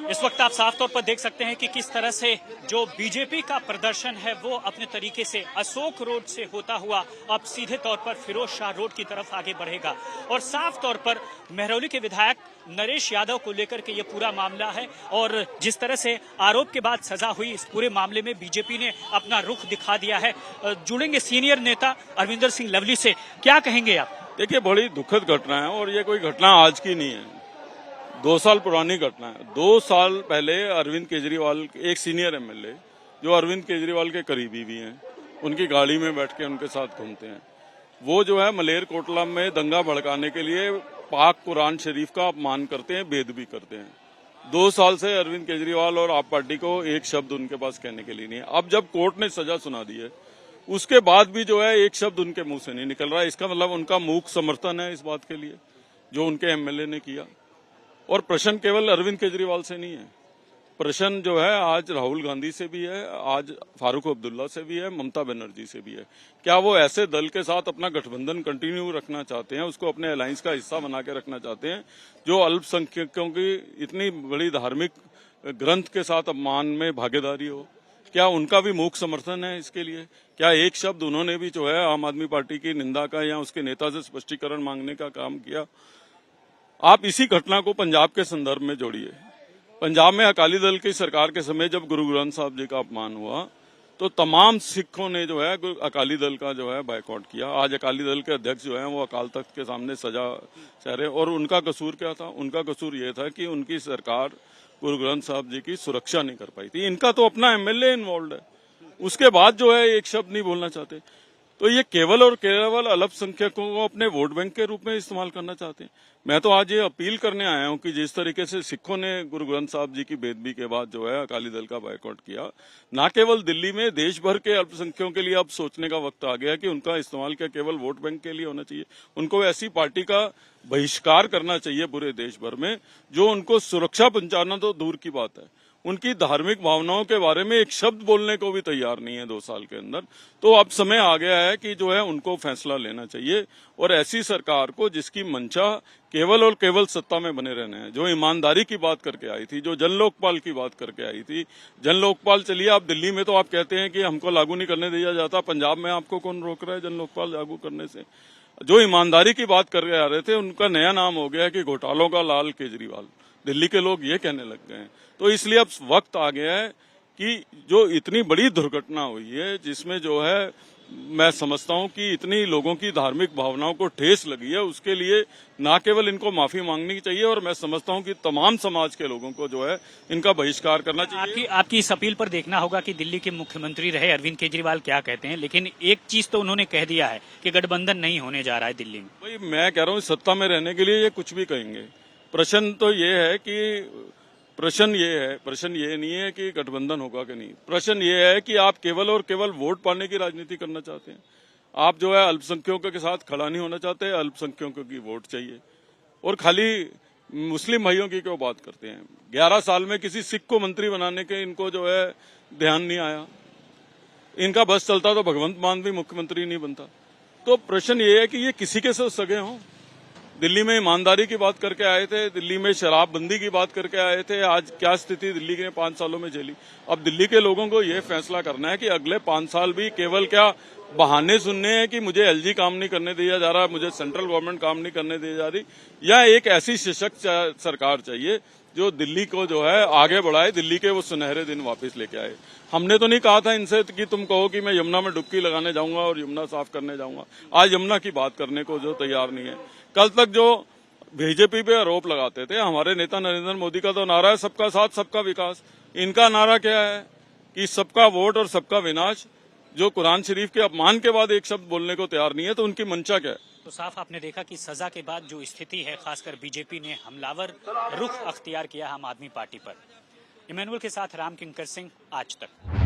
इस वक्त आप साफ तौर पर देख सकते हैं कि किस तरह से जो बीजेपी का प्रदर्शन है वो अपने तरीके से अशोक रोड से होता हुआ अब सीधे तौर पर फिरोज शाह रोड की तरफ आगे बढ़ेगा। और साफ तौर पर महरौली के विधायक नरेश यादव को लेकर के ये पूरा मामला है और जिस तरह से आरोप के बाद सजा हुई, इस पूरे मामले में बीजेपी ने अपना रुख दिखा दिया है। जुड़ेंगे सीनियर नेता अरविंदर सिंह लवली से, क्या कहेंगे आप? देखिए, बड़ी दुखद घटना है और ये कोई घटना आज की नहीं है, 2 साल पुरानी घटना है। 2 साल पहले अरविंद केजरीवाल, एक सीनियर एमएलए जो अरविंद केजरीवाल के करीबी भी हैं, उनकी गाड़ी में बैठ के उनके साथ घूमते हैं, वो जो है मलेर कोटला में दंगा भड़काने के लिए पाक कुरान शरीफ का अपमान करते हैं, बेदबी करते हैं। 2 साल से अरविंद केजरीवाल और आप पार्टी को एक शब्द उनके पास कहने के लिए नहीं है। अब जब कोर्ट ने सजा सुना दी है, उसके बाद भी जो है एक शब्द उनके मुंह से नहीं निकल रहा है। इसका मतलब उनका मूक समर्थन है इस बात के लिए जो उनके एमएलए ने किया। और प्रश्न केवल अरविंद केजरीवाल से नहीं है, प्रश्न जो है आज राहुल गांधी से भी है, आज फारूक अब्दुल्ला से भी है, ममता बनर्जी से भी है। क्या वो ऐसे दल के साथ अपना गठबंधन कंटिन्यू रखना चाहते हैं, उसको अपने अलायंस का हिस्सा बना के रखना चाहते हैं, जो अल्पसंख्यकों की इतनी बड़ी धार्मिक ग्रंथ के साथ अपमान में भागीदारी हो? क्या उनका भी मूक समर्थन है इसके लिए? क्या एक शब्द उन्होंने भी जो है आम आदमी पार्टी की निंदा का या उसके नेता से स्पष्टीकरण मांगने का काम किया? आप इसी घटना को पंजाब के संदर्भ में जोड़िए। पंजाब में अकाली दल की सरकार के समय जब गुरु ग्रंथ साहब जी का अपमान हुआ तो तमाम सिखों ने जो है अकाली दल का जो है बायकॉट किया। आज अकाली दल के अध्यक्ष जो है वो अकाल तख्त के सामने सजा सह रहे। और उनका कसूर क्या था? उनका कसूर ये था कि उनकी सरकार गुरु ग्रंथ साहब जी की सुरक्षा नहीं कर पाई थी। इनका तो अपना एमएलए इन्वॉल्व है, उसके बाद जो है एक शब्द नहीं बोलना चाहते। तो ये केवल और केवल अल्पसंख्यकों को अपने वोट बैंक के रूप में इस्तेमाल करना चाहते हैं। मैं तो आज ये अपील करने आया हूं कि जिस तरीके से सिखों ने गुरु ग्रंथ साहब जी की बेदबी के बाद जो है अकाली दल का बायकॉट किया, न केवल दिल्ली में, देश भर के अल्पसंख्यकों के लिए अब सोचने का वक्त आ गया कि उनका इस्तेमाल क्या केवल वोट बैंक के लिए होना चाहिए? उनको ऐसी पार्टी का बहिष्कार करना चाहिए पूरे देश भर में जो उनको सुरक्षा पहुंचाना तो दूर की बात है, उनकी धार्मिक भावनाओं के बारे में एक शब्द बोलने को भी तैयार नहीं है 2 साल के अंदर। तो अब समय आ गया है कि जो है उनको फैसला लेना चाहिए और ऐसी सरकार को जिसकी मंशा केवल और केवल सत्ता में बने रहना है, जो ईमानदारी की बात करके आई थी, जो जन लोकपाल की बात करके आई थी। जन लोकपाल चलिए, आप दिल्ली में तो आप कहते हैं कि हमको लागू नहीं करने दिया जाता, पंजाब में आपको कौन रोक रहा है जन लोकपाल लागू करने से? जो ईमानदारी की बात करके आ रहे थे उनका नया नाम हो गया कि घोटालों का लाल केजरीवाल। दिल्ली के लोग ये कहने लग गए हैं। तो इसलिए अब वक्त आ गया है कि जो इतनी बड़ी दुर्घटना हुई है, जिसमें जो है मैं समझता हूं कि इतनी लोगों की धार्मिक भावनाओं को ठेस लगी है, उसके लिए न केवल इनको माफी मांगनी चाहिए और मैं समझता हूं कि तमाम समाज के लोगों को जो है इनका बहिष्कार करना चाहिए। आपकी इस अपील पर देखना होगा कि दिल्ली के मुख्यमंत्री रहे अरविंद केजरीवाल क्या कहते हैं, लेकिन एक चीज तो उन्होंने कह दिया है कि गठबंधन नहीं होने जा रहा है दिल्ली में। भाई, मैं कह रहा हूँ सत्ता में रहने के लिए ये कुछ भी कहेंगे। प्रश्न तो ये है कि प्रश्न ये नहीं है कि गठबंधन होगा कि नहीं। प्रश्न ये है कि आप केवल और केवल वोट पाने की राजनीति करना चाहते हैं। आप जो है अल्पसंख्यकों के साथ खड़ा नहीं होना चाहते, अल्पसंख्यकों की वोट चाहिए और खाली मुस्लिम भाइयों की क्यों बात करते हैं? 11 साल में किसी सिख को मंत्री बनाने के इनको जो है ध्यान नहीं आया। इनका बस चलता तो भगवंत मान भी मुख्यमंत्री नहीं बनता। तो प्रश्न ये है कि ये किसी के साथ सगे हों। दिल्ली में ईमानदारी की बात करके आए थे, दिल्ली में शराबबंदी की बात करके आए थे, आज क्या स्थिति दिल्ली के 5 सालों में झेली। अब दिल्ली के लोगों को यह फैसला करना है कि अगले 5 साल भी केवल क्या बहाने सुनने हैं कि मुझे एलजी काम नहीं करने दिया जा रहा, मुझे सेंट्रल गवर्नमेंट काम नहीं करने दी जा रही, या एक ऐसी सशक्त सरकार चाहिए जो दिल्ली को जो है आगे बढ़ाए, दिल्ली के वो सुनहरे दिन वापस लेके आए। हमने तो नहीं कहा था इनसे कि तुम कहो कि मैं यमुना में डुबकी लगाने जाऊंगा और यमुना साफ करने जाऊंगा। आज यमुना की बात करने को जो तैयार नहीं है। कल तक जो बीजेपी पे आरोप लगाते थे, हमारे नेता नरेंद्र मोदी का तो नारा है सबका साथ सबका विकास। इनका नारा क्या है कि सबका वोट और सबका विनाश। जो कुरान शरीफ के अपमान के बाद एक शब्द बोलने को तैयार नहीं है, तो उनकी मंशा क्या है? तो साफ आपने देखा कि सजा के बाद जो स्थिति है, खासकर बीजेपी ने हमलावर रुख अख्तियार किया आम आदमी पार्टी पर। इमैनुअल के साथ राम किंकर सिंह, आज तक।